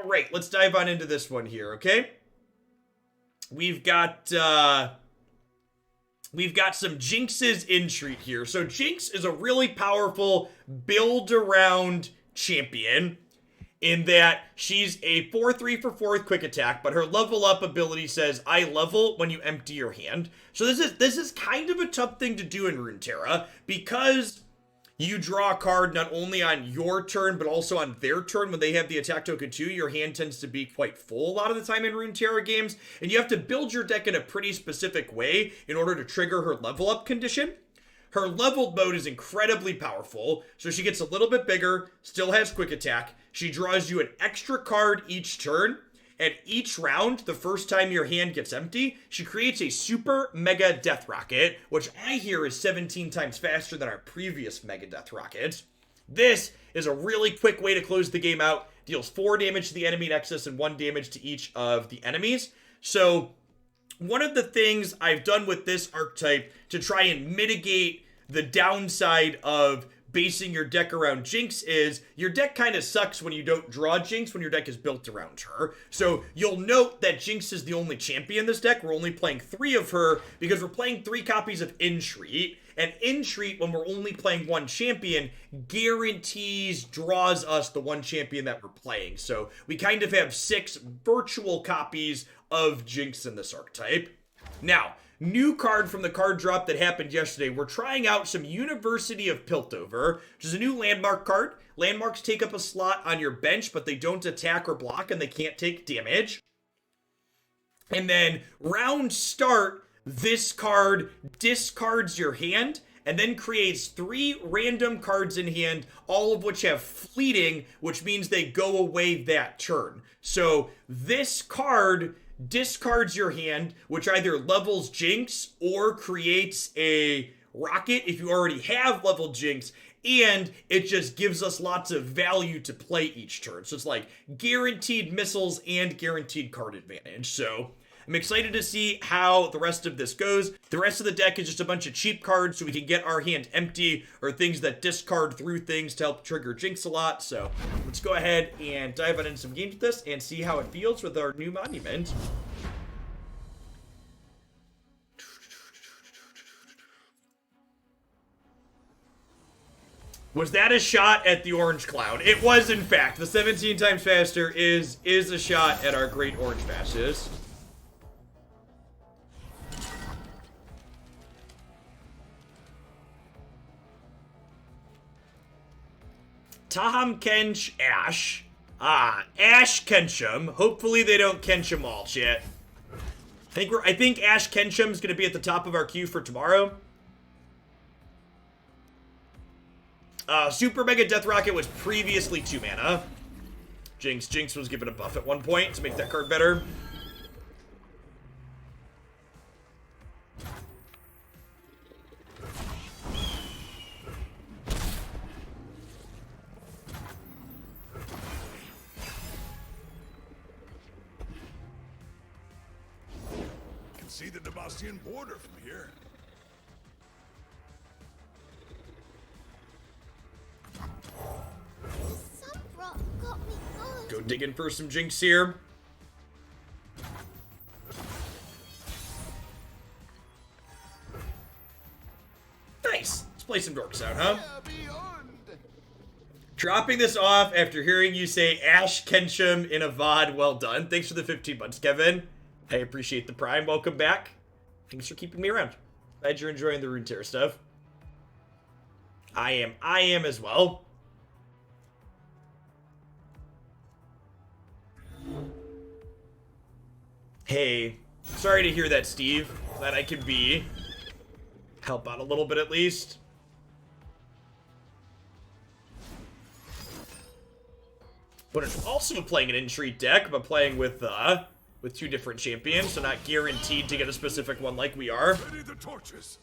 All right, let's dive on into this one here, okay? We've got some Jinx's Entreat here. So Jinx is a really powerful build-around champion in that she's a 4-3 for 4 with quick attack, but her level up ability says, I level when you empty your hand. So this is kind of a tough thing to do in Runeterra, because you draw a card not only on your turn, but also on their turn when they have the attack token too. Your hand tends to be quite full a lot of the time in Runeterra games, and you have to build your deck in a pretty specific way in order to trigger her level up condition. Her leveled mode is incredibly powerful, so she gets a little bit bigger, still has quick attack. She draws you an extra card each turn, and each round, the first time your hand gets empty, she creates a super mega death rocket, which I hear is 17 times faster than our previous mega death rockets. This is a really quick way to close the game out. Deals 4 damage to the enemy nexus and 1 damage to each of the enemies. So one of the things I've done with this archetype to try and mitigate the downside of basing your deck around Jinx is your deck kind of sucks when you don't draw Jinx when your deck is built around her. So you'll note that Jinx is the only champion in this deck. We're only playing 3 of her because we're playing 3 copies of Entreat. And Entreat, when we're only playing 1 champion, guarantees draws us the 1 champion that we're playing. So we kind of have 6 virtual copies of Jinx in this archetype. Now, new card from the card drop that happened yesterday. We're trying out some University of Piltover, which is a new landmark card. Landmarks take up a slot on your bench, but they don't attack or block, and they can't take damage. And then round start, this card discards your hand and then creates 3 random cards in hand, all of which have fleeting, which means they go away that turn. So this card discards your hand, which either levels Jinx or creates a rocket if you already have leveled Jinx, and it just gives us lots of value to play each turn. So it's like guaranteed missiles and guaranteed card advantage. So I'm excited to see how the rest of this goes. The rest of the deck is just a bunch of cheap cards so we can get our hand empty, or things that discard through things to help trigger Jinx a lot. So let's go ahead and dive on into some games with this and see how it feels with our new monument. Was that a shot at the orange cloud? It was, in fact. The 17 times faster is a shot at our great orange fascist. Taham Kench Ash. Ash Kenchum. Hopefully they don't Kenchum all, chat. I think Ash Kenchum is going to be at the top of our queue for tomorrow. Super Mega Death Rocket was previously 2 mana. Jinx was given a buff at one point to make that card better. Can see the Demacian border from here. Go digging for some Jinx here. Nice. Let's play some dorks out, huh? Dropping this off after hearing you say Ash Kenchum in a VOD. Well done. Thanks for the 15 months, Kevin. I appreciate the prime. Welcome back. Thanks for keeping me around. Glad you're enjoying the Runeterra stuff. I am as well. Hey, sorry to hear that, Steve. Glad I can help out a little bit at least. But it's also playing an Entreat deck, but playing with 2 different champions, so not guaranteed to get a specific one like we are. Ready the torches.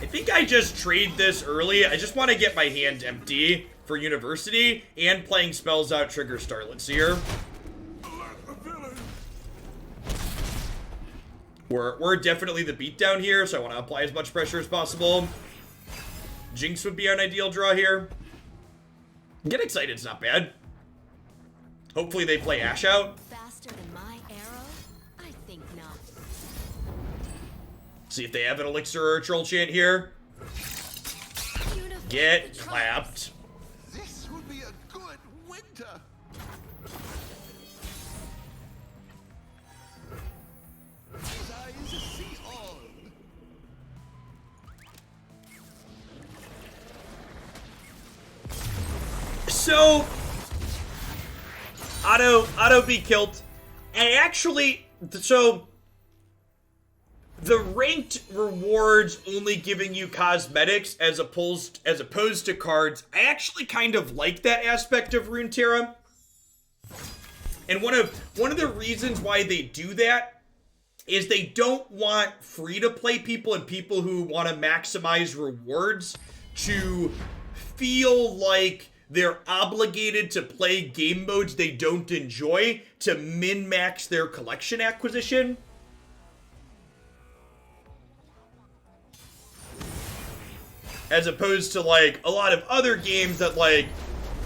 I think I just trade this early. I just want to get my hand empty for University, and playing spells out trigger Starlet Seer. We're definitely the beatdown here, so I want to apply as much pressure as possible. Jinx would be an ideal draw here. Get excited, it's not bad. Hopefully they play Ash out. Faster than my arrow? I think not. See if they have an elixir or a troll chant here. Beautiful. Get clapped. This will be a good winter. His eyes see all. So, auto be killed. And actually, so the ranked rewards only giving you cosmetics as opposed to cards. I actually kind of like that aspect of Runeterra. And one of the reasons why they do that is they don't want free-to-play people and people who want to maximize rewards to feel like they're obligated to play game modes they don't enjoy to min-max their collection acquisition. As opposed to, like, a lot of other games that, like,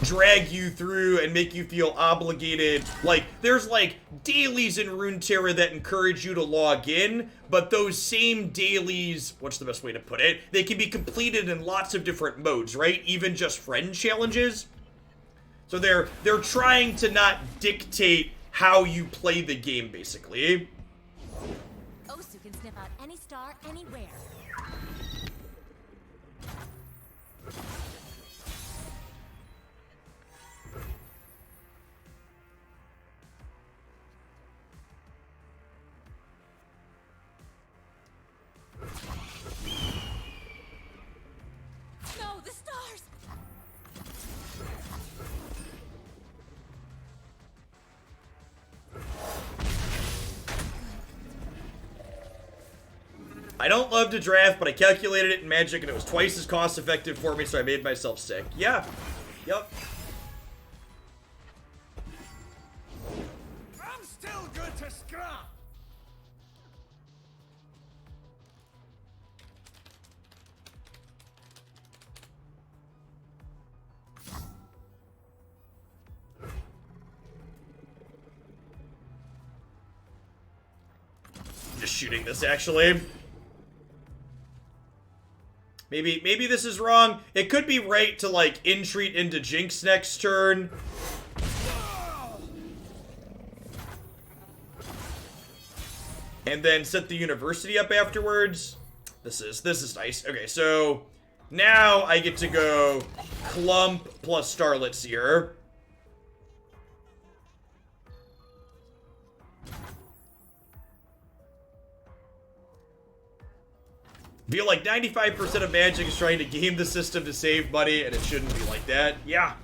drag you through and make you feel obligated. Like, there's, like, dailies in Runeterra that encourage you to log in, but those same dailies, what's the best way to put it? They can be completed in lots of different modes, right? Even just friend challenges. So they're trying to not dictate how you play the game, basically. Osu can sniff out any star anywhere. No, the stars! I don't love to draft, but I calculated it in Magic and it was twice as cost effective for me, so I made myself sick. Yeah. Yep. I'm still good to scrap. Just shooting this, actually. Maybe this is wrong. It could be right to, like, entreat into Jinx next turn. And then set the university up afterwards. This is nice. Okay, so now I get to go Clump plus Starlit Seer. Feel like 95% of Magic is trying to game the system to save money, and it shouldn't be like that. Yeah,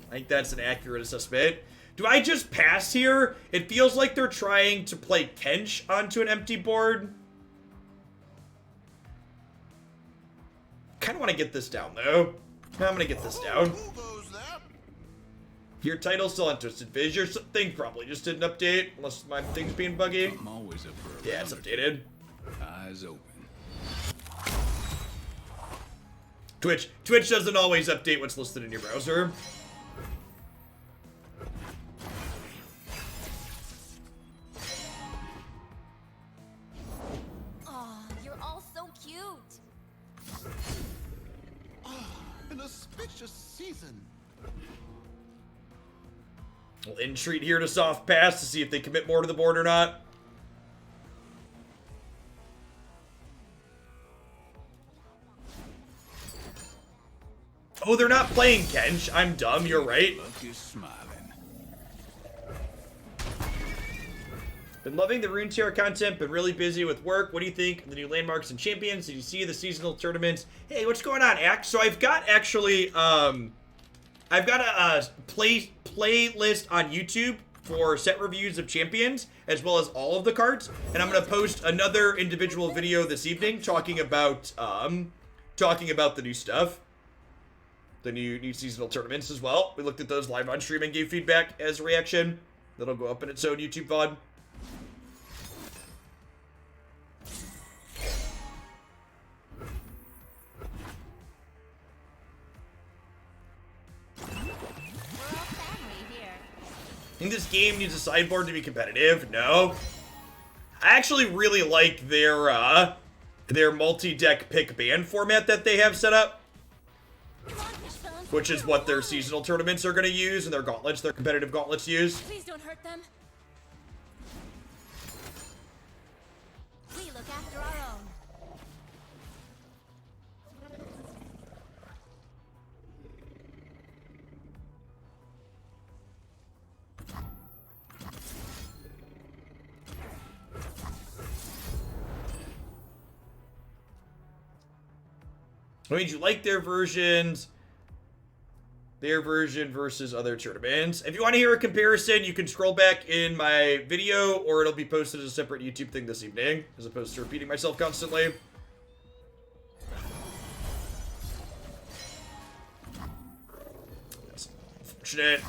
I think that's an accurate assessment. Do I just pass here? It feels like they're trying to play Kench onto an empty board. Kind of want to get this down, though. I'm going to get this down. Who goes there? Your title's still interested, Viz. Your thing probably just didn't update, unless my thing's being buggy. I'm always up for a Yeah, it's round. updated. Eyes open. Twitch doesn't always update what's listed in your browser. Oh, you're all so cute. An auspicious season. We'll entreat here to soft pass to see if they commit more to the board or not. Oh, they're not playing Kench. I'm dumb, you're right. Luck is smiling. Been loving the Runeterra content, been really busy with work. What do you think of the new landmarks and champions? Did you see the seasonal tournaments? Hey, what's going on, Axe? So I've got actually, I've got a playlist on YouTube for set reviews of champions, as well as all of the cards. And I'm going to post another individual video this evening talking about the new stuff. The new seasonal tournaments as well. We looked at those live on stream and gave feedback as a reaction. That'll go up in its own YouTube VOD. think this game needs a sideboard to be competitive. No. I actually really like their multi-deck pick ban format that they have set up, which is what their seasonal tournaments are going to use and their gauntlets, their competitive gauntlets use. Please don't hurt them. We look after our own. I mean, you like their versions? Their version versus other tournaments. If you want to hear a comparison, you can scroll back in my video, or it'll be posted as a separate YouTube thing this evening, as opposed to repeating myself constantly. That's unfortunate.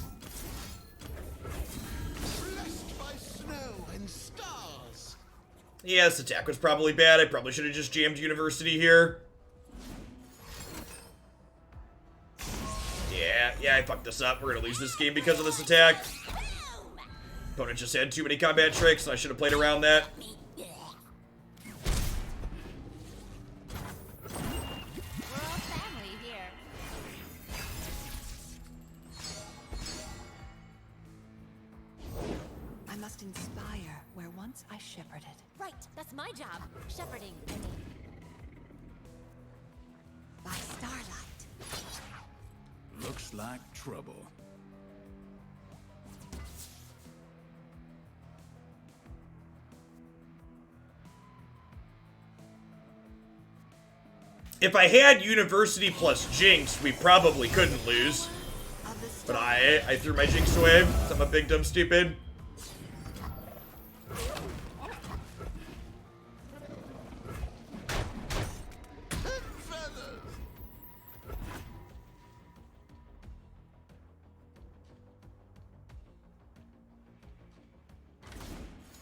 Blessed by snow and stars. Yeah, this attack was probably bad. I probably should have just jammed University here. Yeah, I fucked this up. We're gonna lose this game because of this attack. Opponent just had too many combat tricks, and I should have played around that. We're all family here. I must inspire where once I shepherded. Right, that's my job. Shepherding, I mean. By starlight. Looks like trouble. If I had University plus Jinx, we probably couldn't lose. Of the But star- I threw my Jinx away, 'cause I'm a big dumb stupid. Feathers.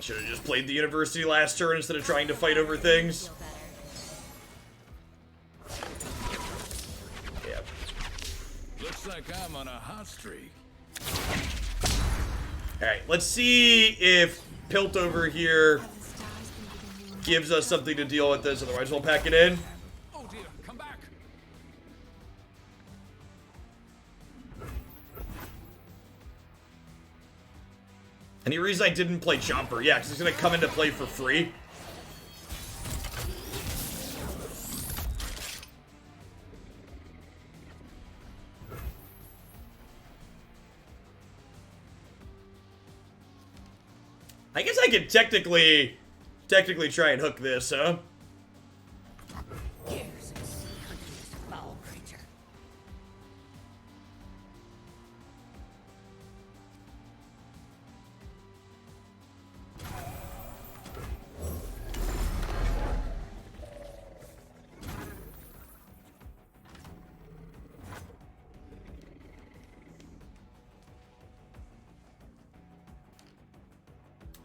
Should have just played the University last turn instead of trying to fight over things. Feel better. Yep. Looks like I'm on a hot streak. Alright, let's see if Piltover here Have the stars been giving you gives us something to deal with this, otherwise we'll pack it in. Oh dear, come back. Any reason I didn't play Chomper? Yeah, because it's going to come into play for free. I guess I could technically try and hook this, huh? Here's a sea hunter's foul creature.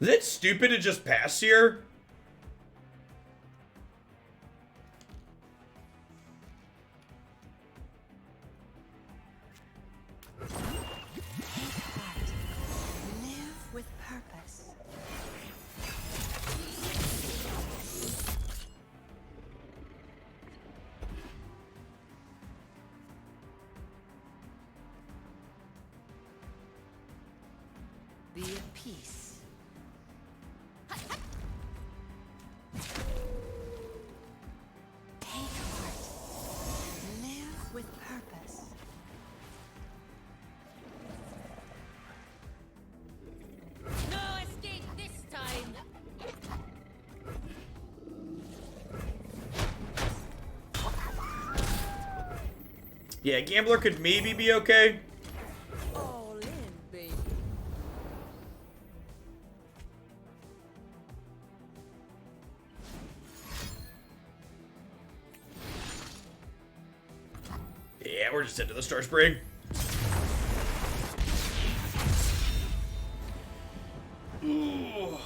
Is it stupid to just pass here? Live with purpose. Be at peace. Take heart. Live with purpose. No escape this time. Yeah, Gambler could maybe be okay. All in, baby. Yeah, we're just into the Star Spring. Ooh.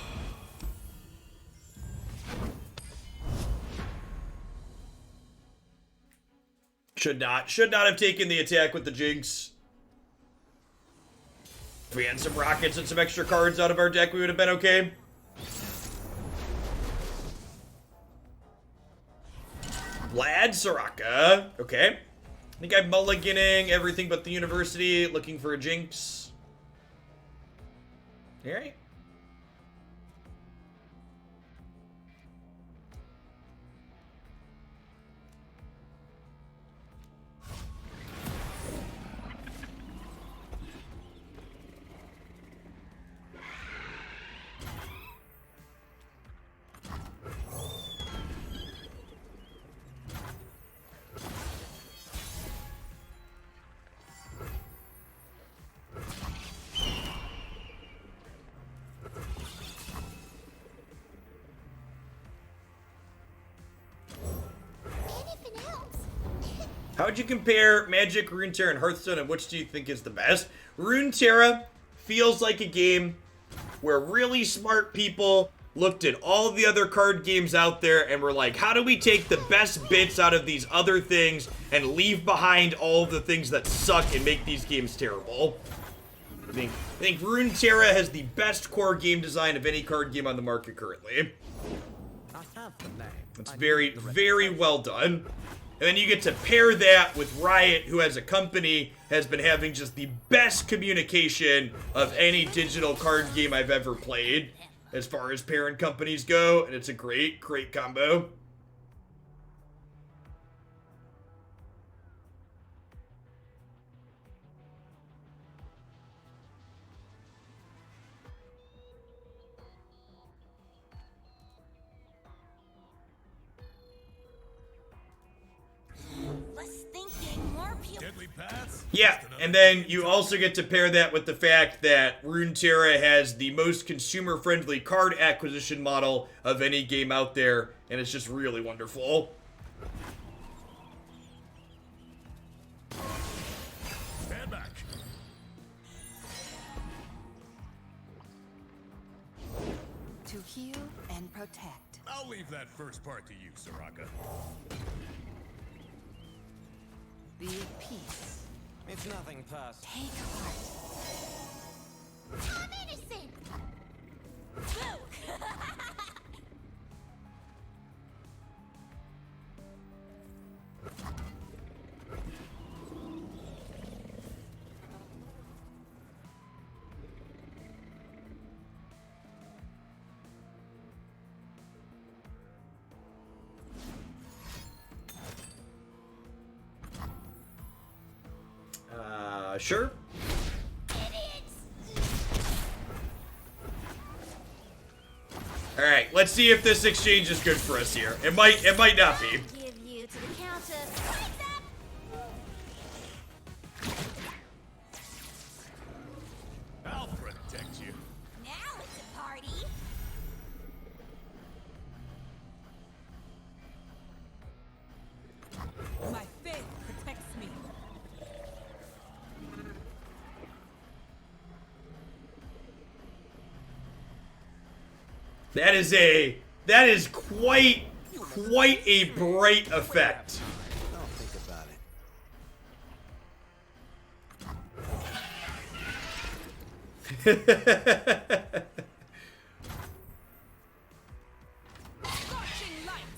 Should not have taken the attack with the Jinx. If we had some rockets and some extra cards out of our deck, we would have been okay. Vlad Soraka. Okay. I think I'm mulliganing everything but the university, looking for a Jinx. Alright. Anything else? How would you compare Magic, Runeterra, and Hearthstone, and which do you think is the best? Runeterra feels like a game where really smart people looked at all the other card games out there and were like, how do we take the best bits out of these other things and leave behind all of the things that suck and make these games terrible? I think Runeterra has the best core game design of any card game on the market currently. It's very, very well done. And then you get to pair that with Riot, who as a company has been having just the best communication of any digital card game I've ever played as far as parent companies go, and it's a great, great combo. Less thinking, more pure. Deadly paths? Yeah, and then you also get to pair that with the fact that Runeterra has the most consumer-friendly card acquisition model of any game out there, and it's just really wonderful. Stand back. To heal and protect. I'll leave that first part to you, Soraka. Be at peace. It's nothing personal. Take heart. I'm innocent. Boo. Sure. All right, let's see if this exchange is good for us here. It might not be. Give you to the counter. I'll protect you. Now it's a party. My faith protects me. That is quite a bright effect. I'll think about it. Scorching light.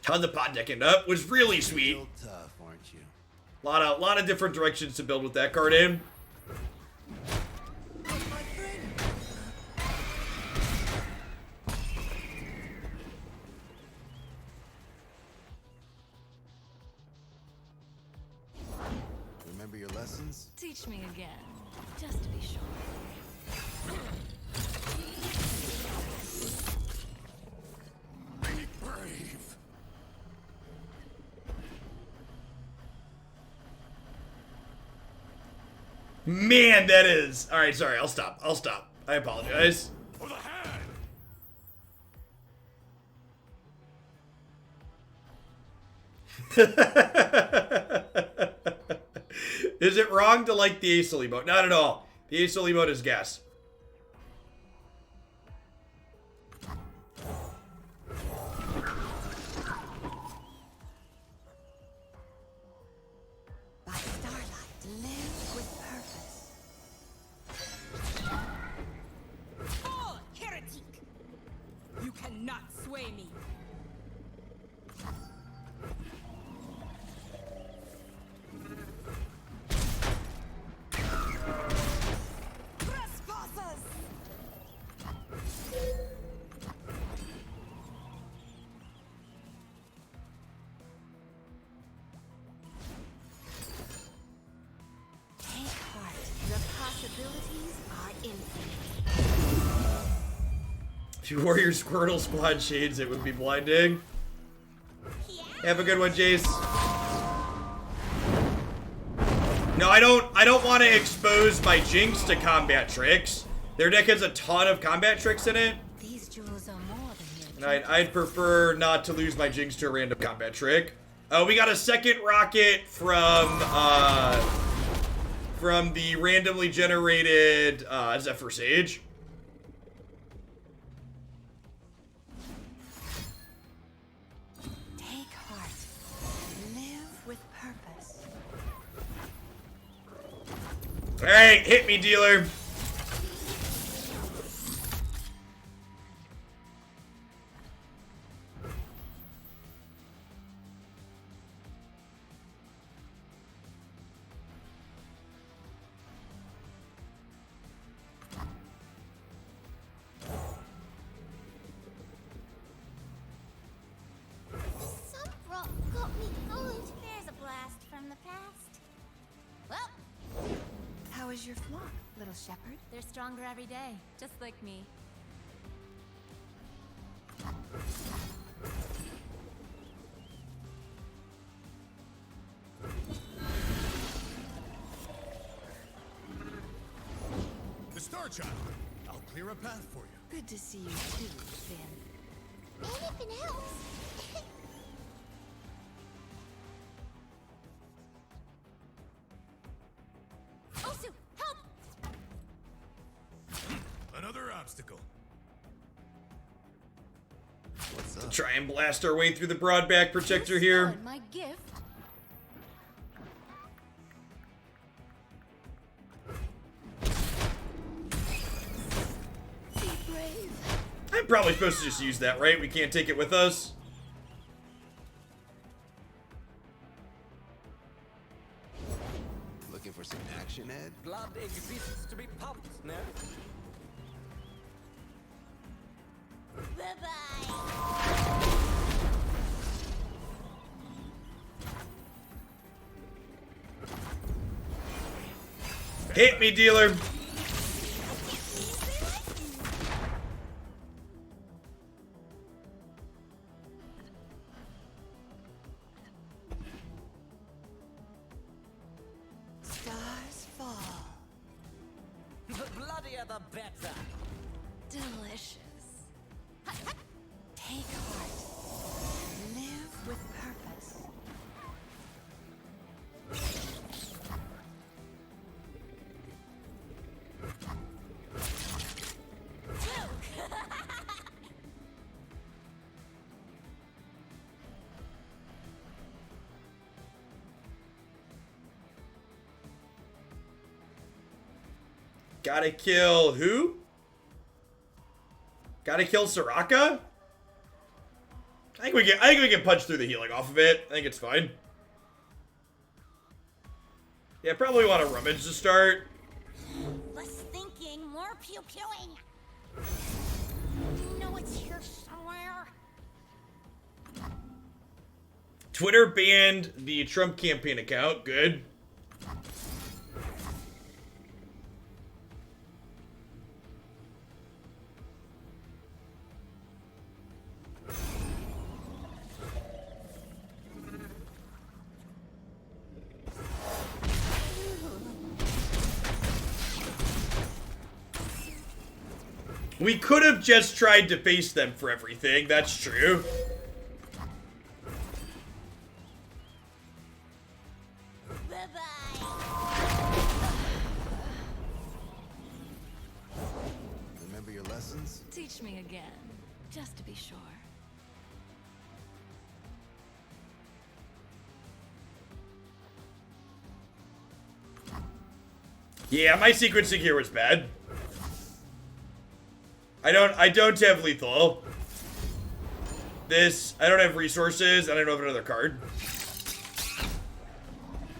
How the pot deck ended up was really sweet. Real tough, aren't you? Lot of different directions to build with that card in. Remember your lessons? Teach me again, just to be sure. Be brave. Man, that is. All right, sorry. I'll stop. I apologize. For the hand. Is it wrong to like the Ace emote? Not at all. The Ace emote is gas. cannot sway me. Trespassers! Take heart. The possibilities are infinite. If you wore your Squirtle Squad shades, it would be blinding. Have a good one, Jace. No, I don't want to expose my Jinx to combat tricks. Their deck has a ton of combat tricks in it. These jewels are more than And I'd prefer not to lose my Jinx to a random combat trick. We got a second rocket from the randomly generated Zephyr Sage. Take heart. Live with purpose. Alright, hit me, dealer. Some rock got me good. There's a blast from the past. Well, How is your flock, little shepherd? they're stronger every day, just like me. The Star Child. I'll clear a path for you. Good to see you too, Finn. Anything else? Osu, help! Another obstacle. Try and blast our way through the broadback protector here. Stolen my gift. Be brave. I'm probably supposed to just use that, right? We can't take it with us. Looking for some action, Ed? Blood exists to be pumped, no? Bye-bye. Hit me, dealer. Stars fall. The bloodier the better. Delicious. Take heart. Live with purpose. Gotta kill who? Gotta kill Soraka? I think we can punch through the healing off of it. I think it's fine. Yeah, probably want to rummage to start. Less thinking, more pew-pewing. You know it's here somewhere. Twitter banned the Trump campaign account. Good. We could have just tried to face them for everything, that's true. Bye-bye. Remember your lessons? Teach me again, just to be sure. Yeah, my sequencing here was bad. I don't have lethal. This, I don't have resources, and I don't have another card.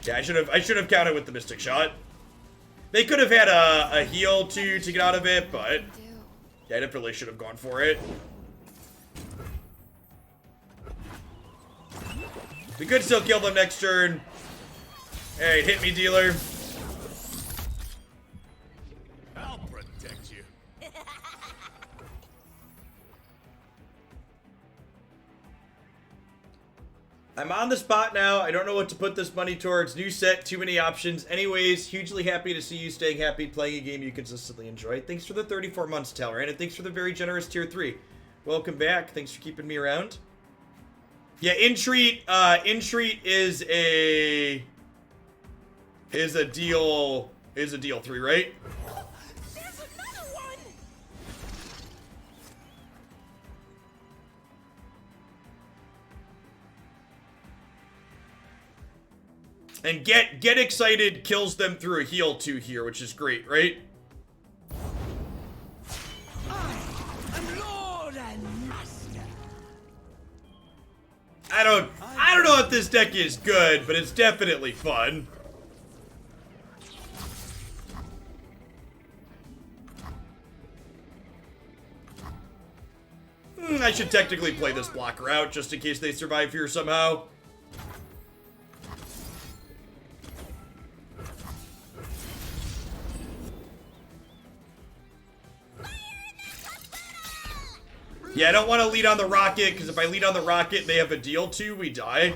Yeah, I should have counted with the Mystic Shot. They could have had a heal to get out of it, but yeah, I definitely should have gone for it. We could still kill them next turn. Alright, hit me, dealer. I'll protect you. I'm on the spot now. I don't know what to put this money towards. New set, too many options. Anyways, hugely happy to see you staying happy, playing a game you consistently enjoy. Thanks for the 34 months, Talrand, and thanks for the very generous tier 3. Welcome back. Thanks for keeping me around. Yeah, Entreat is a deal 3, right? There's another one! And get excited kills them through a heal 2 here, which is great, right? I'm Lord and Master. I don't know if this deck is good, but it's definitely fun. I should technically play this blocker out just in case they survive here somehow. Yeah, I don't want to lead on the rocket, because if I lead on the rocket and they have a deal 2, we die.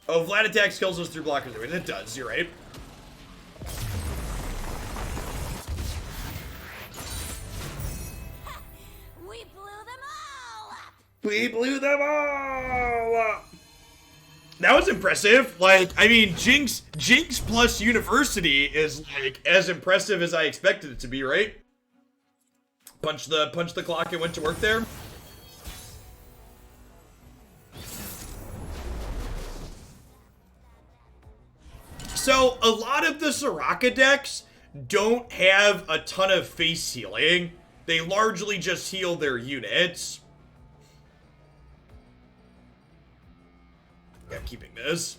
Oh, Vlad attacks kills us through blockers. It does, you're right. We blew them all up! We blew them all up. That was impressive. Like, I mean, Jinx plus University is, like, as impressive as I expected it to be, right? Punch the clock and went to work there. So, a lot of the Soraka decks don't have a ton of face healing. They largely just heal their units. Yeah, I'm keeping this.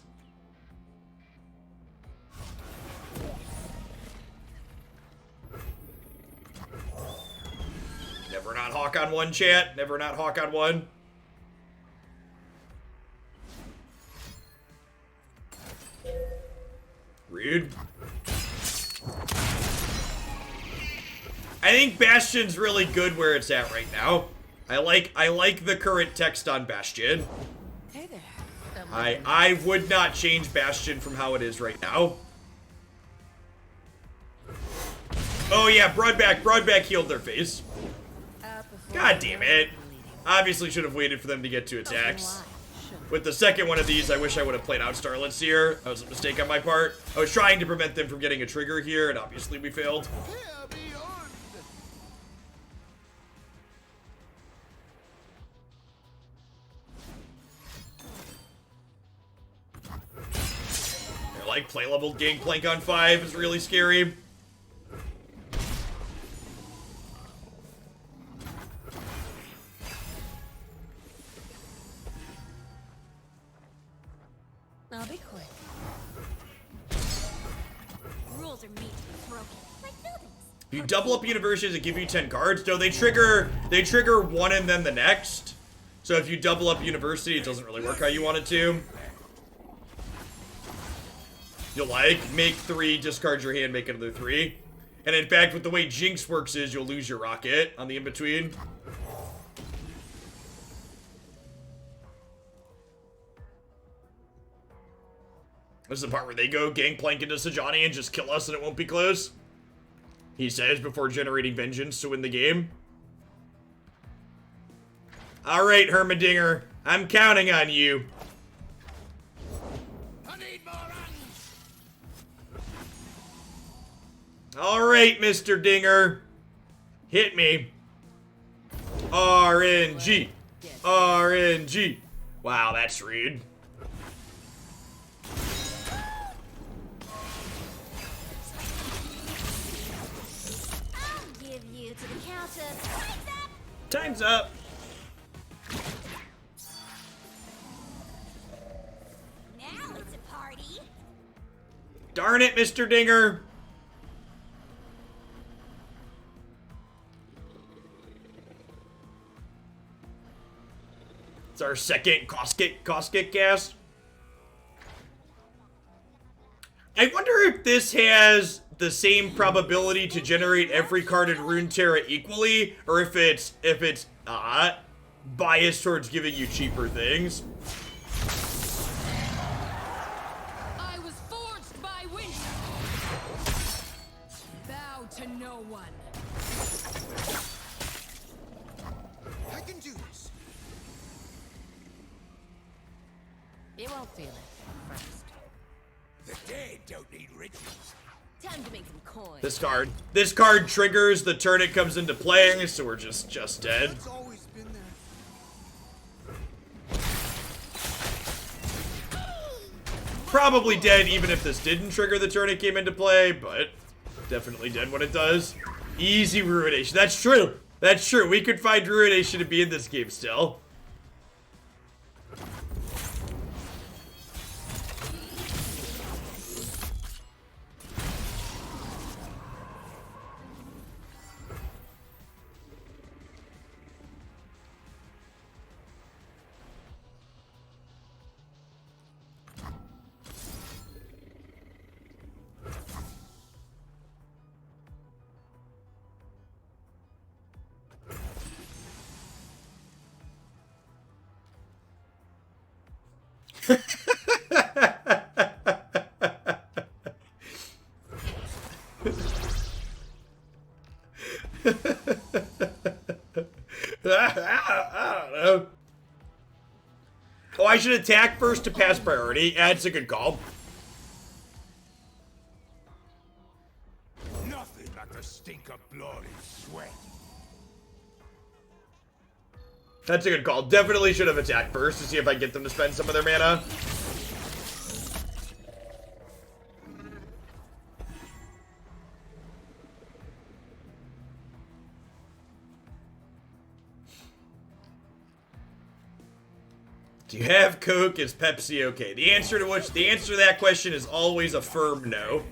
Never not Hawk on 1, chat. Never not Hawk on 1. Rude. I think Bastion's really good where it's at right now. I like the current text on Bastion. Hey there. I would not change Bastion from how it is right now. Oh yeah, Broadback healed their face. God damn it. Obviously should have waited for them to get to attacks. With the second one of these, I wish I would have played out Starlet Seer. That was a mistake on my part. I was trying to prevent them from getting a trigger here, and obviously we failed. Here beyond. Like, play level Gangplank on 5 is really scary. I'll be quick. Rules are made to be broken, like buildings. If you double up universities, it give you 10 cards. No, they trigger one and then the next. So if you double up university, it doesn't really work how you want it to. You'll like make 3, discard your hand, make another 3. And in fact, with the way Jinx works is you'll lose your rocket on the in-between. This is the part where they go Gangplank into Sajani and just kill us and it won't be close. He says before generating vengeance to win the game. Alright, Hermidinger. I'm counting on you. I need more runs. Alright, Mr. Dinger. Hit me. RNG. RNG. Wow, that's rude. I'll give you to the count of 27. Time's up. Now it's a party. Darn it, Mr. Dinger. It's our second Koskit cast. I wonder if this has the same probability to generate every card in Runeterra equally, or if it's biased towards giving you cheaper things. I was forged by winter. Bow to no one. I can do this. You won't feel it first. The dead don't need rituals. Time to make some coins. This card triggers, the turn it comes into play, so we're just dead. It's always been there. Probably dead even if this didn't trigger the turn it came into play, but definitely dead when it does. Easy Ruination. That's true. That's true. We could find Ruination to be in this game still. I don't know. Oh, I should attack first to pass priority. That's a good call. Nothing like the stink of blood and sweat. That's a good call. Definitely should have attacked first to see if I get them to spend some of their mana. Do you have Coke? Is Pepsi okay? The answer to that question is always a firm no.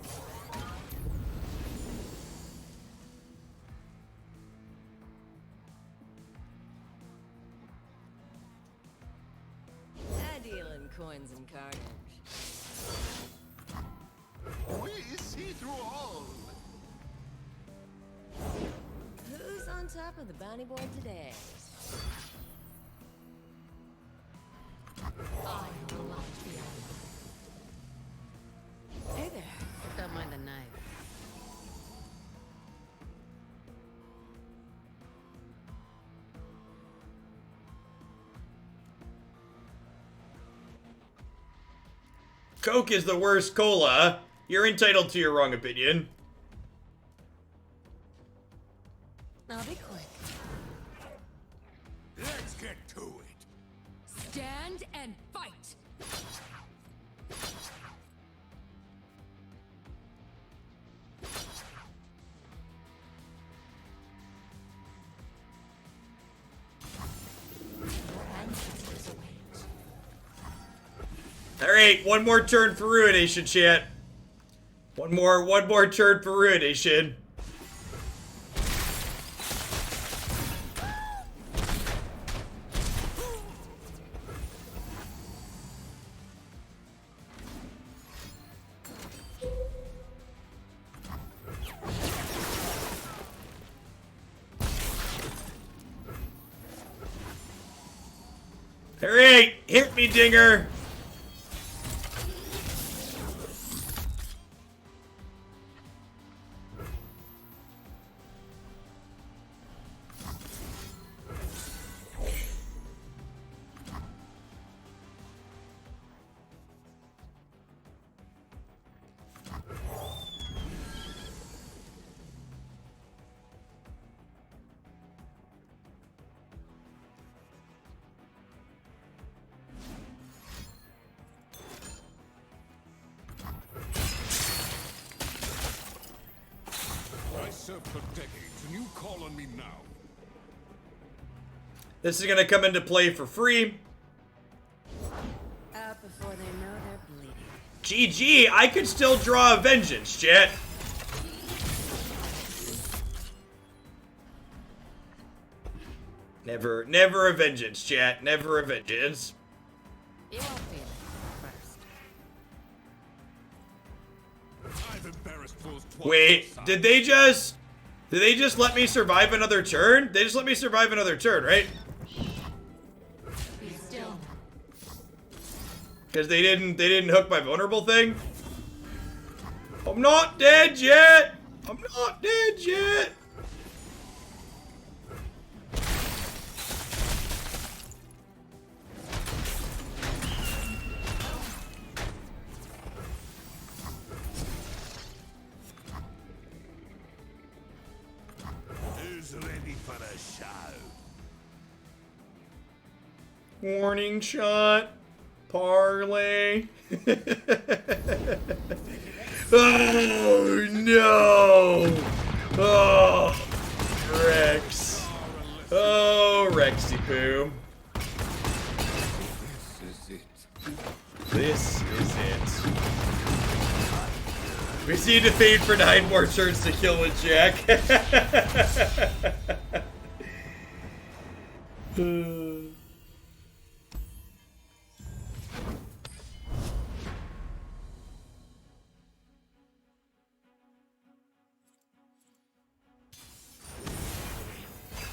I deal in coins and carnage. We see through all. Who's on top of the bounty board today? I'm the light beyond. Hey there. Don't mind the knife. Coke is the worst cola. You're entitled to your wrong opinion. I'll be quick. Let's get to it. Stand and fight! Alright, one more turn for Ruination, chat. One more turn for Ruination. Alright, hit me, Dinger. I served for decades, and you call on me now. This is gonna come into play for free. Out before they know they're bleeding. GG, I could still draw a vengeance, chat. Never a vengeance, chat. Never a vengeance. You won't feel it first. I've embarrassed fools twice. Wait, did they just let me survive another turn? They just let me survive another turn, right? Be still. Because they didn't hook my vulnerable thing. I'm not dead yet. I'm not dead yet. Who's ready for a show? Warning shot. Parlay. Oh no! Oh, Rex. Oh, Rexy Poo. This is it. This is it. We just need to fade for 9 more turns to kill with Jack.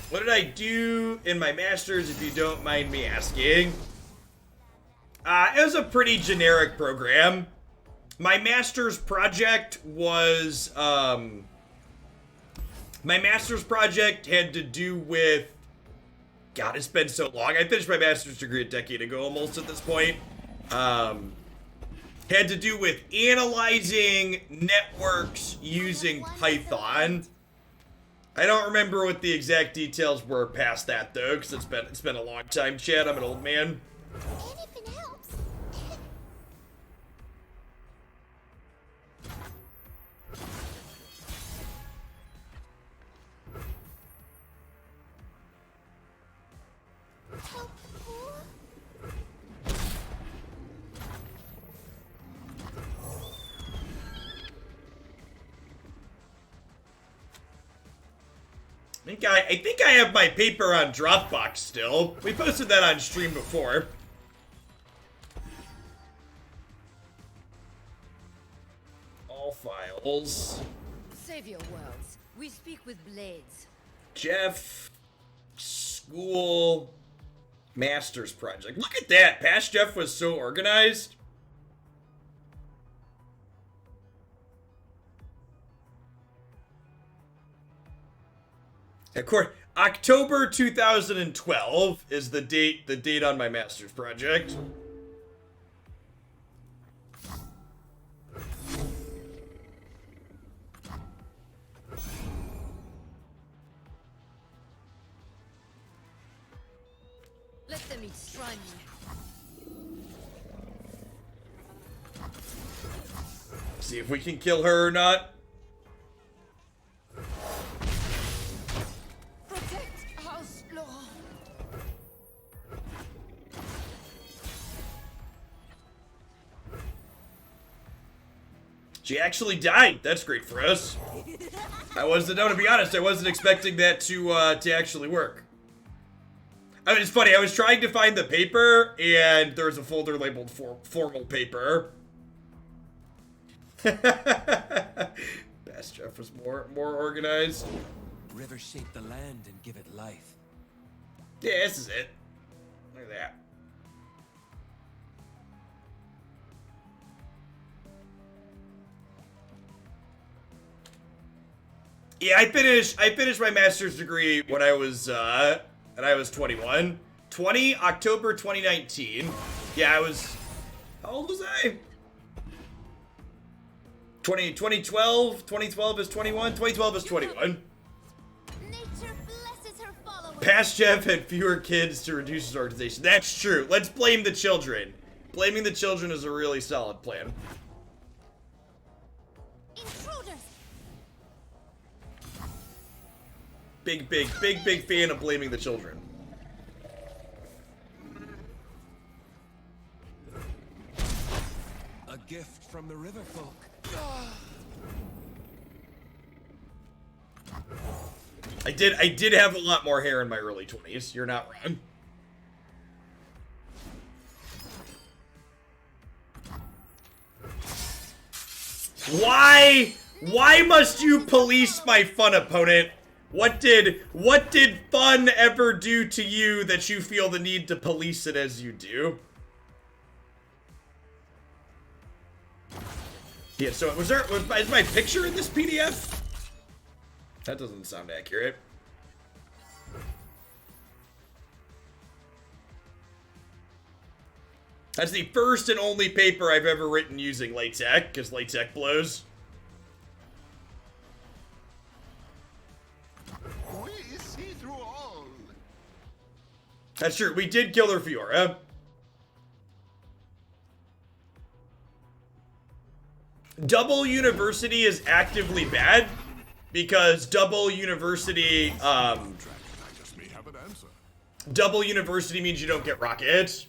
What did I do in my Masters, if you don't mind me asking? It was a pretty generic program. My Masters project was, my Masters project had to do with, God, it's been so long. I finished my Master's degree a decade ago almost at this point. Had to do with analyzing networks using Python. I don't remember what the exact details were past that though, because it's been a long time, Chad. I'm an old man. Anything helps. Help poor? I think I have my paper on Dropbox still. We posted that on stream before. All files. Save your worlds. We speak with blades. Jeff, school, Masters project. Look at that. Past Jeff was so organized. Of course, October 2012 is the date on my Masters project. Let them eat slimy. See if we can kill her or not. Protect House Laurent. She actually died. That's great for us. No, to be honest, I wasn't expecting that to actually work. I mean, it's funny. I was trying to find the paper, and there's a folder labeled formal paper. Best Jeff was more organized. Rivers shape the land and give it life. Yeah, this is it. Look at that. Yeah, I finished my master's degree when I was 21. October 2019. Yeah, how old was I? 2012 is 21. 2012 is 21. Nature blesses her followers. Past Jeff had fewer kids to reduce his organization. That's true. Let's blame the children. Blaming the children is a really solid plan. Intruders. Big fan of blaming the children. gift from the river folk. I did have a lot more hair in my early 20s. You're not wrong. Why must you police my fun, opponent? What did fun ever do to you that you feel the need to police it as you do? Yeah, so is my picture in this PDF? That doesn't sound accurate. That's the first and only paper I've ever written using LaTeX, because LaTeX blows. We see through all. That's true. We did kill her Fiora. Double University is actively bad because Double University, I just may have an answer. Double University means you don't get rockets.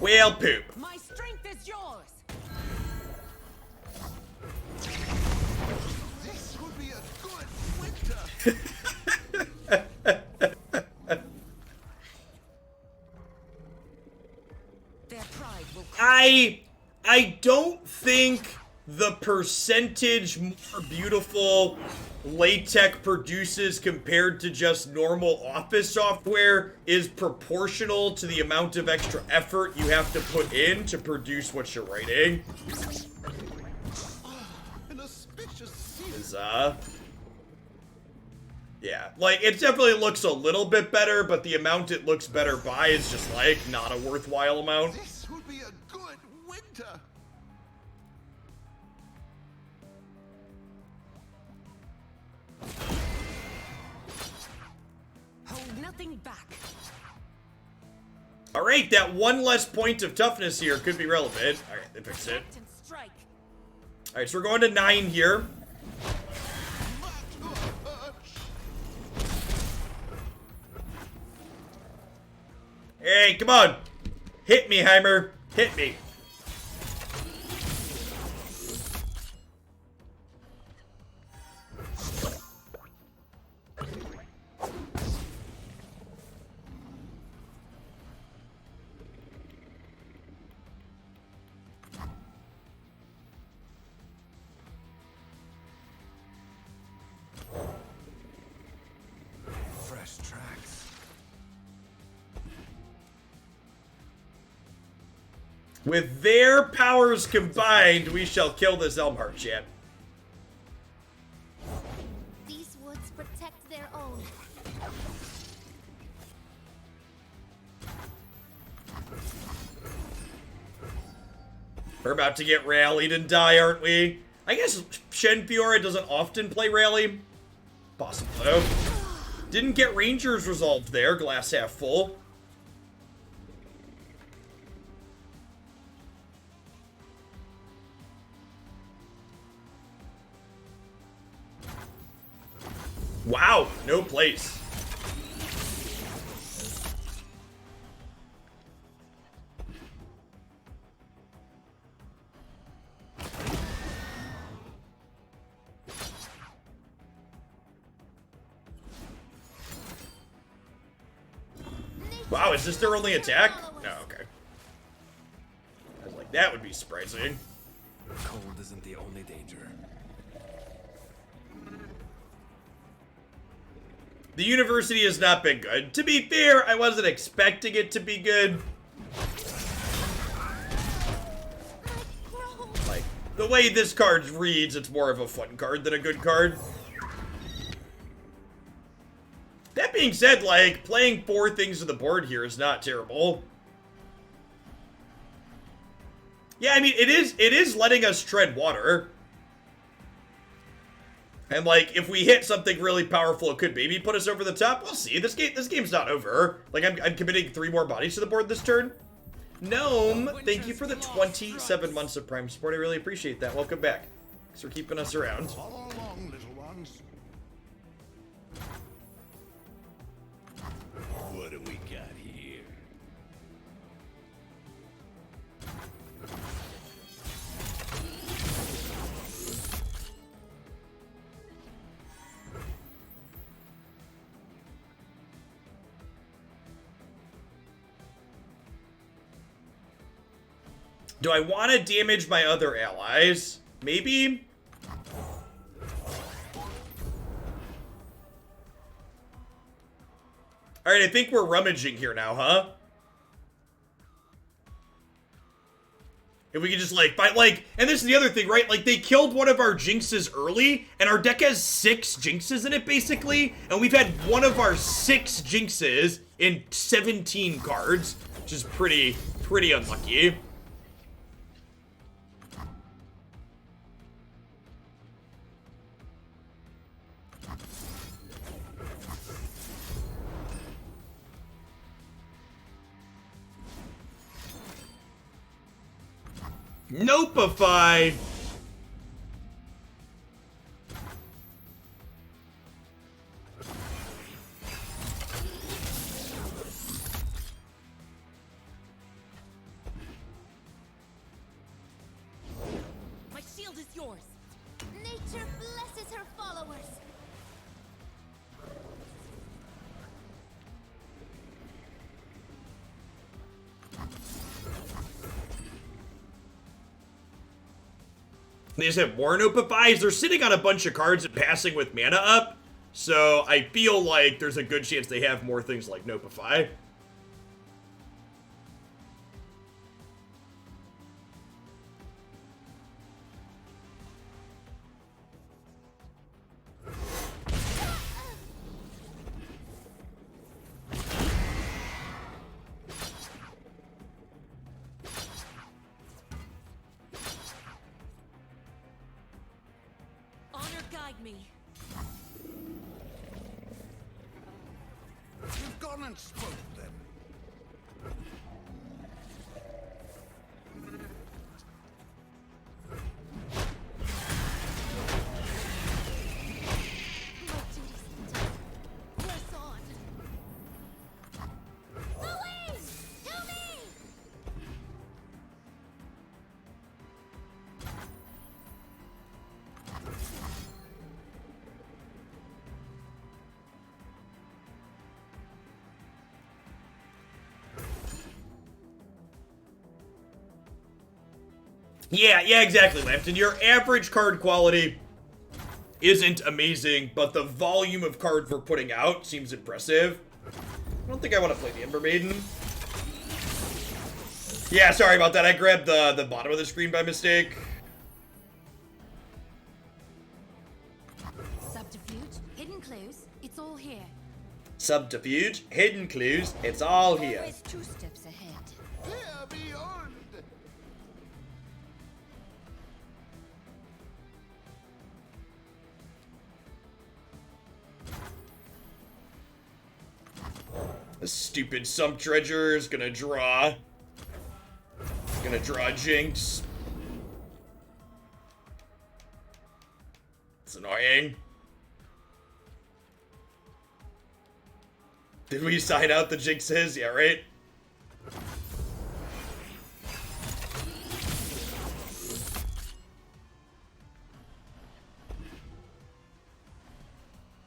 Whale poop. My strength is yours. This would be a good winter. Their pride will. I don't think the percentage more beautiful LaTeX produces compared to just normal office software is proportional to the amount of extra effort you have to put in to produce what you're writing. An auspicious season. Is yeah, like it definitely looks a little bit better, but the amount it looks better by is just like not a worthwhile amount. This would be a good winter. Hold nothing back. All right, that one less point of toughness here could be relevant. All right, they fixed it. Act and strike. All right, so we're going to 9 here. Hey, come on. Hit me, Heimer. Hit me. Fresh tracks. With their powers combined, we shall kill this Elmhart chat. These woods protect their own. We're about to get rallied and die, aren't we? I guess Shen Fiora doesn't often play rally. Possible, though. Didn't get Rangers resolved there, glass half full. Wow, no place. Wow, is this their only attack? No, okay. I was like, that would be surprising. Cold isn't the only danger. The university has not been good. To be fair, I wasn't expecting it to be good. Like, the way this card reads, it's more of a fun card than a good card. That being said, like, playing 4 things to the board here is not terrible. Yeah, I mean, it is letting us tread water. And, like, if we hit something really powerful, it could maybe put us over the top. We'll see. This game's not over. Like, I'm committing 3 more bodies to the board this turn. Gnome, thank you for the 27 months of Prime support. I really appreciate that. Welcome back. Thanks for keeping us around. Follow along, little ones. What do we got here? Do I want to damage my other allies? Maybe? Alright, I think we're rummaging here now, huh? If we could just, like, fight, like, and this is the other thing, right? Like, they killed one of our Jinxes early, and our deck has 6 Jinxes in it, basically, and we've had one of our 6 Jinxes in 17 cards, which is pretty unlucky. Nopeify! My shield is yours. Nature blesses her followers. They just have more Nopeifys. They're sitting on a bunch of cards and passing with mana up. So I feel like there's a good chance they have more things like Nopeify. Honor guide me. You've gone and spoke them. My duty's done. Press on. Louise! To me! Yeah, exactly, Lampton. Your average card quality isn't amazing, but the volume of cards we're putting out seems impressive. I don't think I want to play the Ember Maiden. Yeah, sorry about that. I grabbed the bottom of the screen by mistake. Subterfuge, hidden clues, it's all here. Subterfuge, hidden clues, it's all here. Always 2 steps ahead. Here beyond. The stupid Sump Dredger is gonna draw. Gonna draw Jinx. It's annoying. Did we sign out the Jinxes? Yeah, right?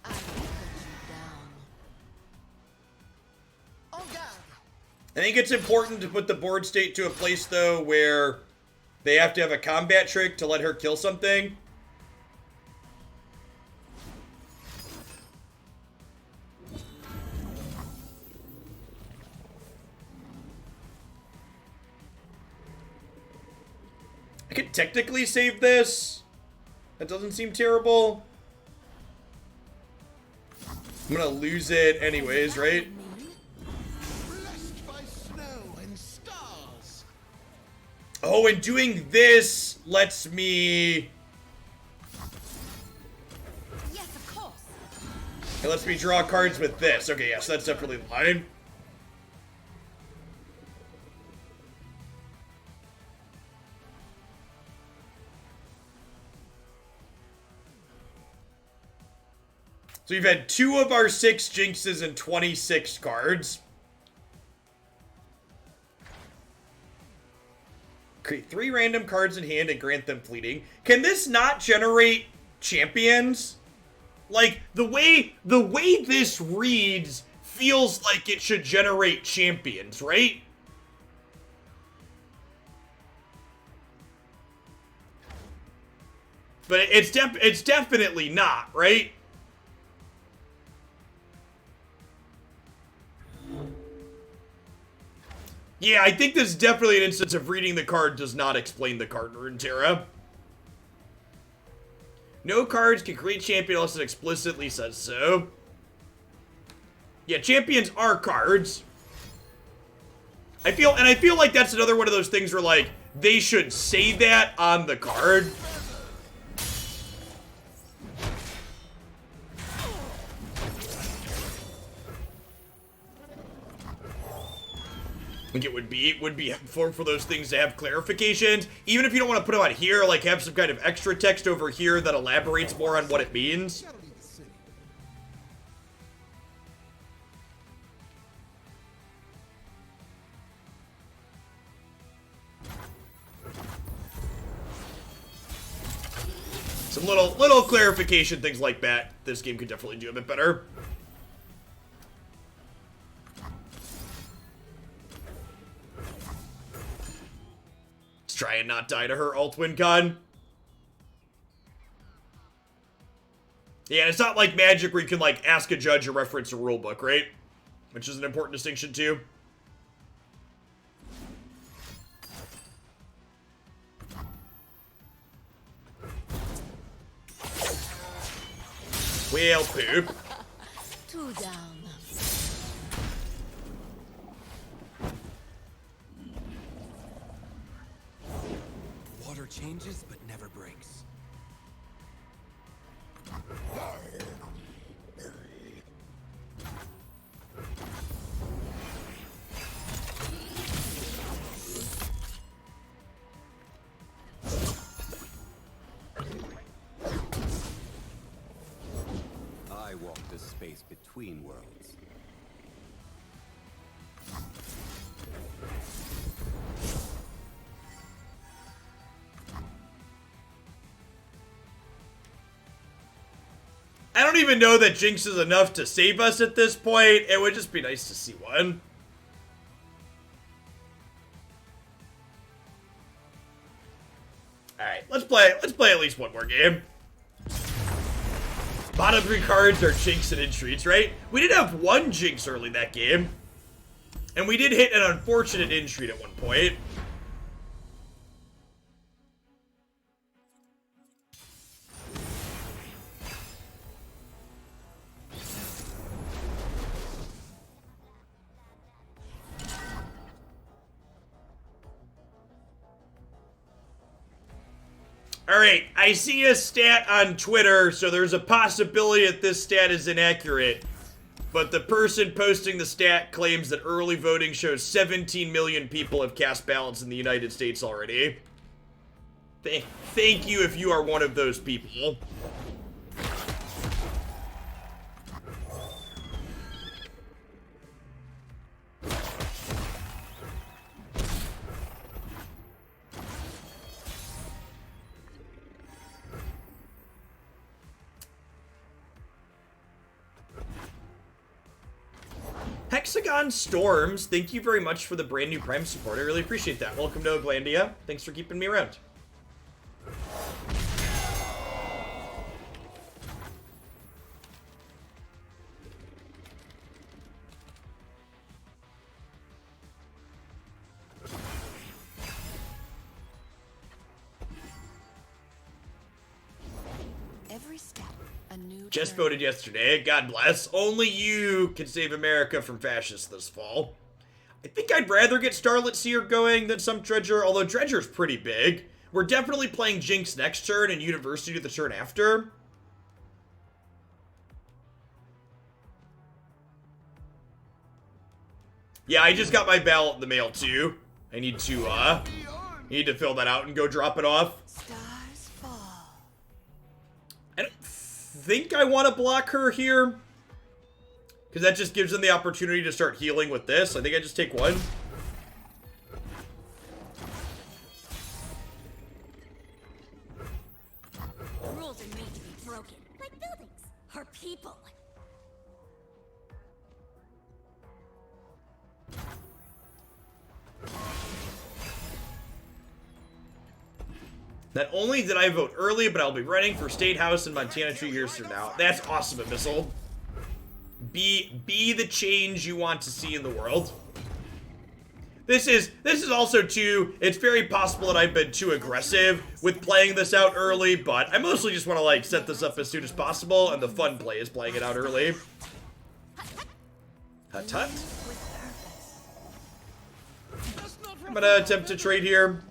I will put you down. On guard. I think it's important to put the board state to a place, though, where they have to have a combat trick to let her kill something. I could technically save this. That doesn't seem terrible. I'm gonna lose it anyways, right? Blessed by snow and stars. Oh, and doing this lets me... Yes, of course. It lets me draw cards with this. Okay, yes, that's definitely the line. So we've had 2 of our 6 Jinxes and 26 cards. Create 3 random cards in hand and grant them fleeting. Can this not generate champions? Like, the way this reads feels like it should generate champions, right? But it's definitely not, right? Yeah, I think this is definitely an instance of reading the card does not explain the card in Runeterra. No cards can create champion unless it explicitly says so. Yeah, champions are cards. I feel like that's another one of those things where, like, they should say that on the card. I think it would be for those things to have clarifications. Even if you don't want to put them on here, like have some kind of extra text over here that elaborates more on what it means. Some little clarification things like that. This game could definitely do a bit better. Try and not die to her alt win con. Yeah, it's not like Magic where you can, like, ask a judge or reference a rulebook, right? Which is an important distinction, too. Whale poop. 2 down. Water changes but never breaks. I walk the space between worlds. I don't even know that Jinx is enough to save us at this point. It would just be nice to see one. Alright, let's play at least one more game. Bottom 3 cards are Jinx and Intreats, right? We did have 1 Jinx early that game. And we did hit an unfortunate Intreat at one point. Alright, I see a stat on Twitter, so there's a possibility that this stat is inaccurate. But the person posting the stat claims that early voting shows 17 million people have cast ballots in the United States already. Thank you if you are one of those people. Hexagon Storms, thank you very much for the brand new Prime support. I really appreciate that. Welcome to Oglandia. Thanks for keeping me around. Every step, a new Just journey. voted yesterday. God bless. Only you can save America from fascists this fall. I think I'd rather get Starlit Seer going than some Dredger, although Dredger's pretty big. We're definitely playing Jinx next turn and University the turn after. Yeah, I just got my ballot in the mail too. I need to fill that out and go drop it off. Stars fall. I don't think I want to block her here, because that just gives them the opportunity to start healing with this. I think I just take one. Rules are made to be broken, like buildings or people. Not only did I vote early, but I'll be running for State House in Montana 2 years from now. That's awesome, Abyssal. Be the change you want to see in the world. This is also too, it's very possible that I've been too aggressive with playing this out early, but I mostly just want to like set this up as soon as possible, and the fun play is playing it out early. Hut hut. I'm gonna attempt to trade here.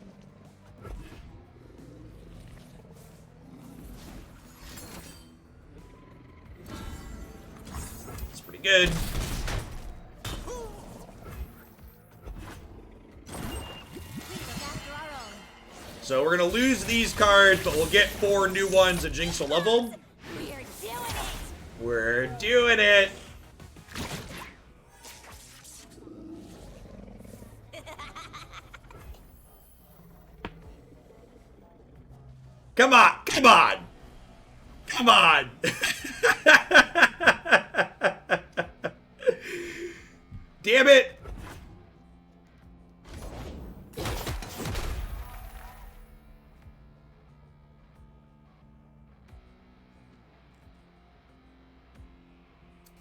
It's pretty good. So we're gonna lose these cards, but we'll get 4 new ones and Jinx will level. We're doing it. Come on, come on, come on. Damn it.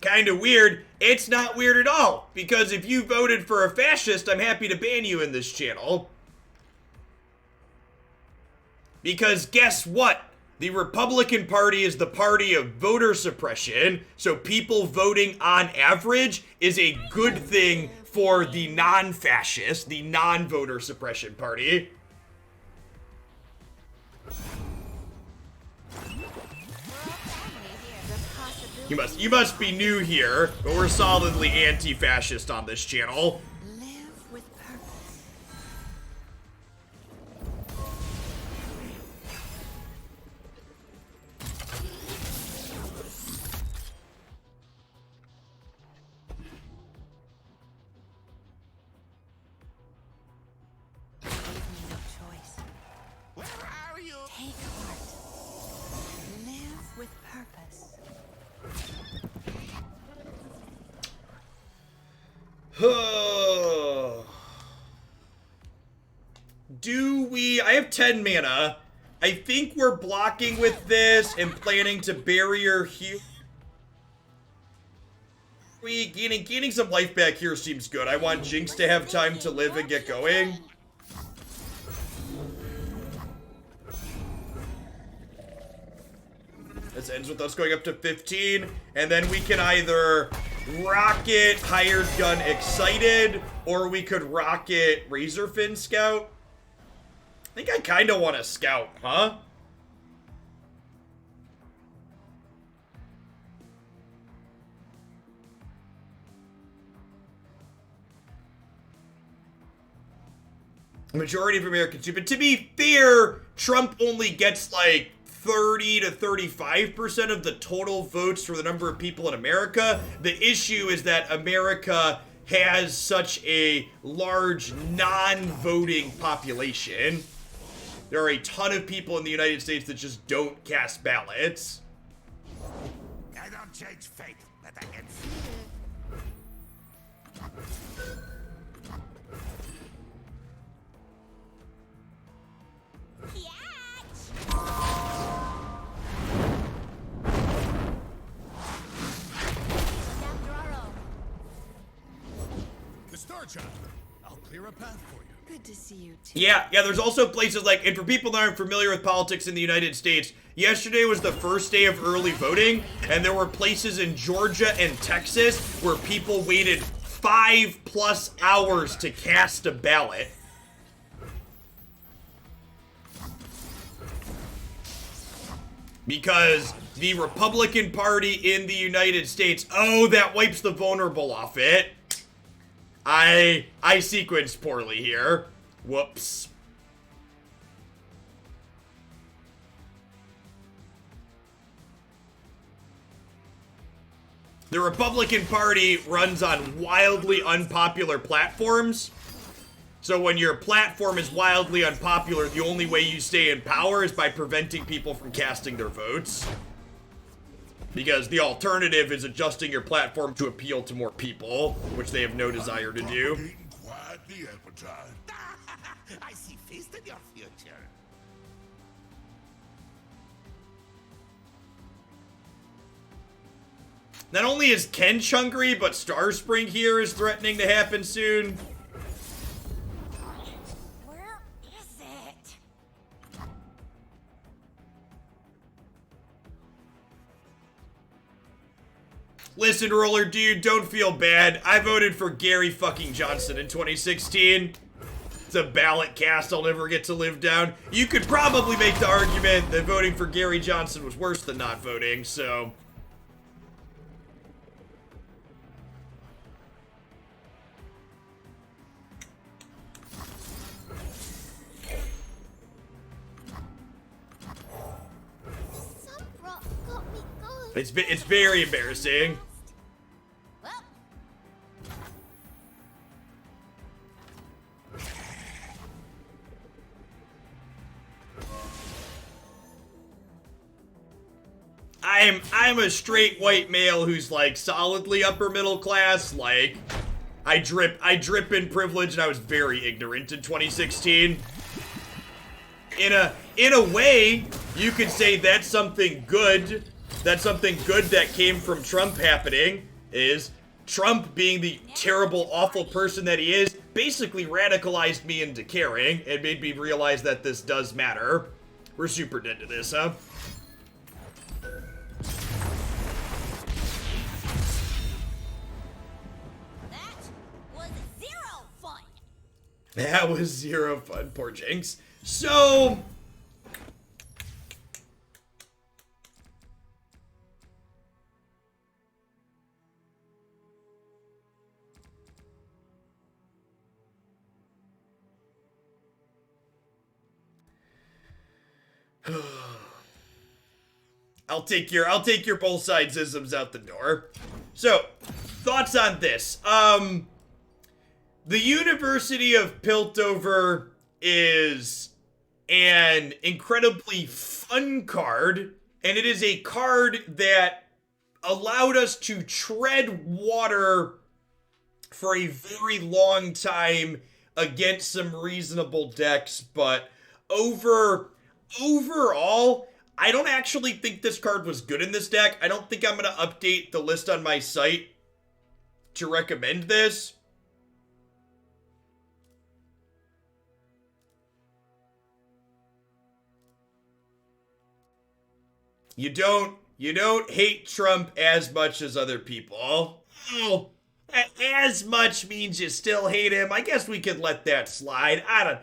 Kind of weird. It's not weird at all, because if you voted for a fascist, I'm happy to ban you in this channel. Because guess what? The Republican Party is the party of voter suppression, so people voting on average is a good thing for the non-fascist, the non-voter suppression party. You must be new here, but we're solidly anti-fascist on this channel. Live with purpose. Leave me no choice. Where are you? Take heart. Live with purpose. Do we... I have 10 mana. I think we're blocking with this and planning to barrier here. Gaining some life back here seems good. I want Jinx to have time to live and get going. This ends with us going up to 15, and then we can either rocket Hired Gun Excited, or we could rocket Razorfin Scout. I think I kind of want to Scout, huh? Majority of Americans do, but to be fair, Trump only gets like 30 to 35% of the total votes for the number of people in America. The issue is that America has such a large non-voting population. There are a ton of people in the United States that just don't cast ballots. I don't change fate, but I can the Star Child. I'll clear a path for you. Good to see you too. Yeah, there's also places like, and for people that aren't familiar with politics in the United States, yesterday was the first day of early voting, and there were places in Georgia and Texas where people waited 5+ hours to cast a ballot. Because the Republican Party in the United States, oh, that wipes the vulnerable off it. I sequenced poorly here. Whoops. The Republican Party runs on wildly unpopular platforms. So when your platform is wildly unpopular, the only way you stay in power is by preventing people from casting their votes. Because the alternative is adjusting your platform to appeal to more people, which they have no desire to do. Propagating quite the appetite. I see feast in your future. Not only is Kench hungry, but Starspring here is threatening to happen soon. Where is it? Listen, Roller Dude, don't feel bad. I voted for Gary fucking Johnson in 2016. It's a ballot cast I'll never get to live down. You could probably make the argument that voting for Gary Johnson was worse than not voting, so... Some rock got me going. It's very embarrassing. Well, I'm a straight white male who's like solidly upper middle class. Like, I drip in privilege, and I was very ignorant in 2016. In a way, you could say that's something good. That's something good that came from Trump happening, is Trump being the terrible, awful person that he is, basically radicalized me into caring and made me realize that this does matter. We're super dead to this, huh? that was zero fun. That was zero fun, poor Jinx. So... I'll take your both sides isms out the door. So, thoughts on this. The University of Piltover is an incredibly fun card, and it is a card that allowed us to tread water for a very long time against some reasonable decks, but overall, I don't actually think this card was good in this deck. I don't think I'm going to update the list on my site to recommend this. You don't hate Trump as much as other people. Oh, as much means you still hate him. I guess we could let that slide. I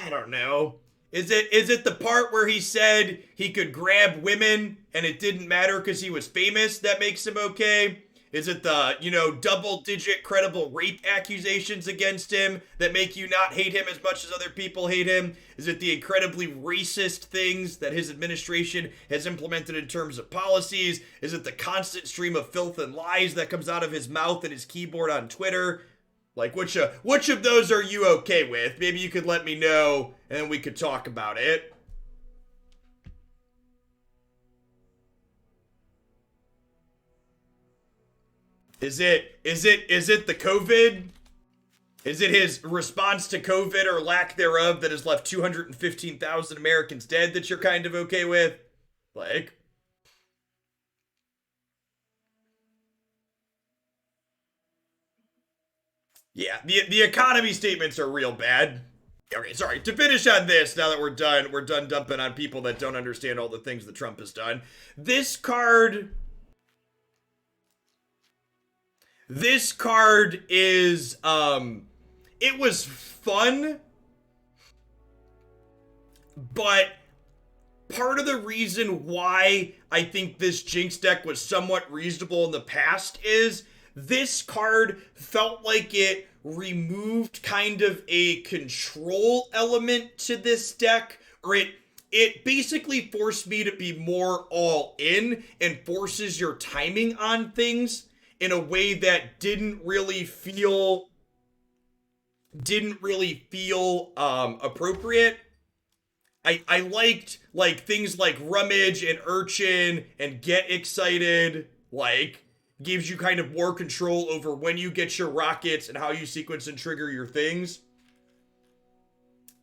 don't know. Is it the part where he said he could grab women and it didn't matter because he was famous that makes him okay? Is it the, double-digit credible rape accusations against him that make you not hate him as much as other people hate him? Is it the incredibly racist things that his administration has implemented in terms of policies? Is it the constant stream of filth and lies that comes out of his mouth and his keyboard on Twitter? Like, which of those are you okay with? Maybe you could let me know, and then we could talk about it. Is it the COVID? Is it his response to COVID or lack thereof that has left 215,000 Americans dead that you're kind of okay with? Like... Yeah, the economy statements are real bad. Okay, sorry. To finish on this, now that we're done dumping on people that don't understand all the things that Trump has done. This card is, it was fun, but part of the reason why I think this Jinx deck was somewhat reasonable in the past is this card felt like it removed kind of a control element to this deck, or it basically forced me to be more all in and forces your timing on things. in a way that didn't really feel appropriate. I liked like things like rummage and urchin and get excited, like gives you kind of more control over when you get your rockets and how you sequence and trigger your things.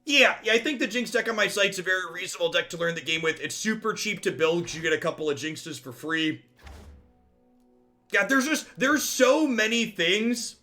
Yeah, I think the Jinx deck on my site's a very reasonable deck to learn the game with. It's super cheap to build because you get a couple of Jinxes for free. Yeah, there's so many things.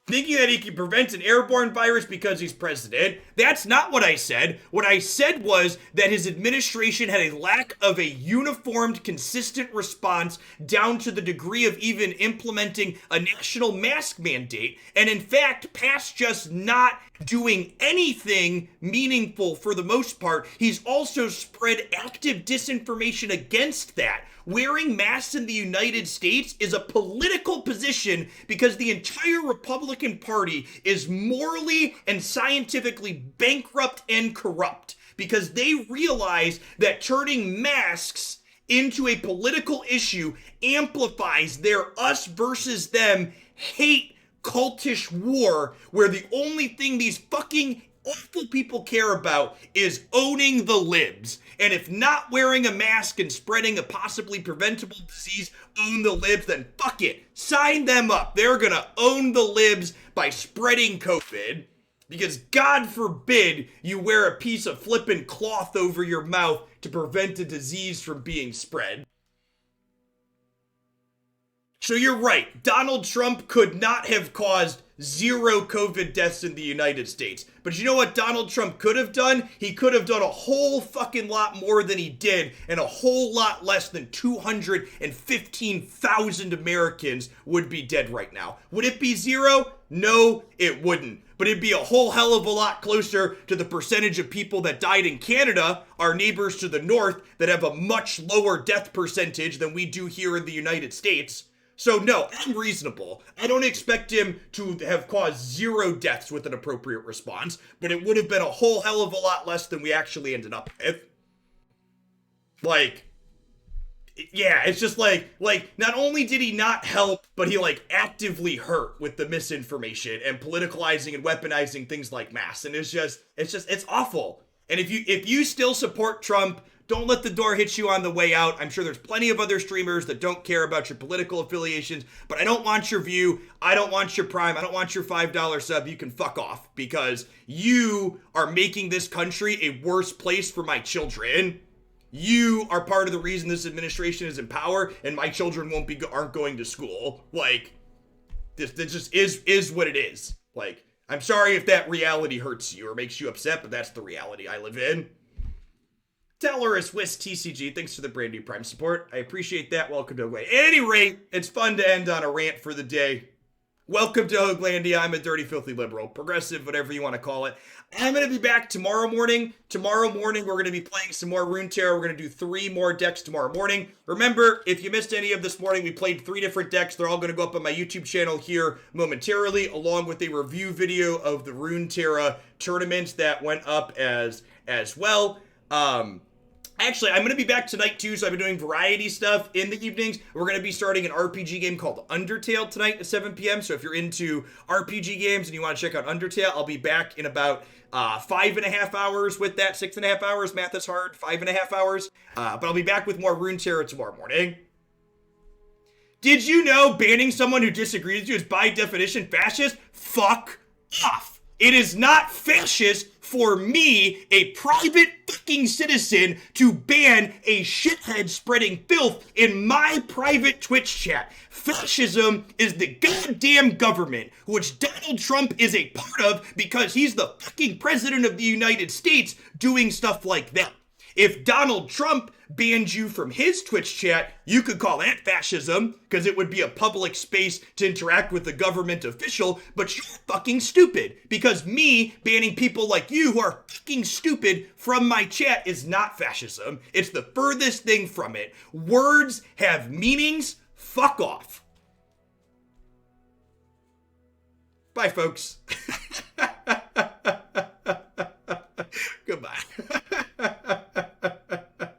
Thinking that he can prevent an airborne virus because he's president. That's not what I said. What I said was that his administration had a lack of a uniformed, consistent response down to the degree of even implementing a national mask mandate, and in fact, past just not doing anything meaningful for the most part, he's also spread active disinformation against that. Wearing masks in the United States is a political position because the entire Republican Party is morally and scientifically bankrupt and corrupt because they realize that turning masks into a political issue amplifies their us versus them hate cultish war where the only thing these fucking awful people care about is owning the libs. And if not wearing a mask and spreading a possibly preventable disease own the libs, then fuck it. Sign them up. They're gonna own the libs by spreading COVID. Because God forbid you wear a piece of flippin' cloth over your mouth to prevent a disease from being spread. So you're right. Donald Trump could not have caused 0 COVID deaths in the United States. But you know what Donald Trump could have done? He could have done a whole fucking lot more than he did, and a whole lot less than 215,000 Americans would be dead right now. Would it be 0? No, it wouldn't. But it'd be a whole hell of a lot closer to the percentage of people that died in Canada, our neighbors to the north, that have a much lower death percentage than we do here in the United States. So no, I'm reasonable. I don't expect him to have caused 0 deaths with an appropriate response, but it would have been a whole hell of a lot less than we actually ended up with. Like, yeah, it's just like, not only did he not help, but he like actively hurt with the misinformation and politicalizing and weaponizing things like masks. And it's awful. And if you still support Trump, don't let the door hit you on the way out. I'm sure there's plenty of other streamers that don't care about your political affiliations, but I don't want your view. I don't want your Prime. I don't want your $5 sub. You can fuck off because you are making this country a worse place for my children. You are part of the reason this administration is in power and my children aren't going to school. Like, this just is what it is. Like, I'm sorry if that reality hurts you or makes you upset, but that's the reality I live in. Tellerus Wiss TCG, thanks for the brand new Prime support. I appreciate that. Welcome to Hoaglandia. At any rate, it's fun to end on a rant for the day. Welcome to Hoaglandia. I'm a dirty, filthy liberal, progressive, whatever you want to call it. I'm going to be back tomorrow morning. Tomorrow morning, we're going to be playing some more Runeterra. We're going to do 3 more decks tomorrow morning. Remember, if you missed any of this morning, we played 3 different decks. They're all going to go up on my YouTube channel here momentarily, along with a review video of the Runeterra tournament that went up as well. Actually, I'm going to be back tonight, too, so I've been doing variety stuff in the evenings. We're going to be starting an RPG game called Undertale tonight at 7 p.m., so if you're into RPG games and you want to check out Undertale, I'll be back in about 5.5 hours with that. 6.5 hours, math is hard, 5.5 hours. But I'll be back with more Runeterra tomorrow morning. Did you know banning someone who disagrees with you is by definition fascist? Fuck off. It is not fascist for me, a private fucking citizen, to ban a shithead spreading filth in my private Twitch chat. Fascism is the goddamn government, which Donald Trump is a part of because he's the fucking president of the United States doing stuff like that. If Donald Trump banned you from his Twitch chat, you could call that fascism, because it would be a public space to interact with the government official, but you're fucking stupid, because me banning people like you who are fucking stupid from my chat is not fascism. It's the furthest thing from it. Words have meanings. Fuck off. Bye, folks.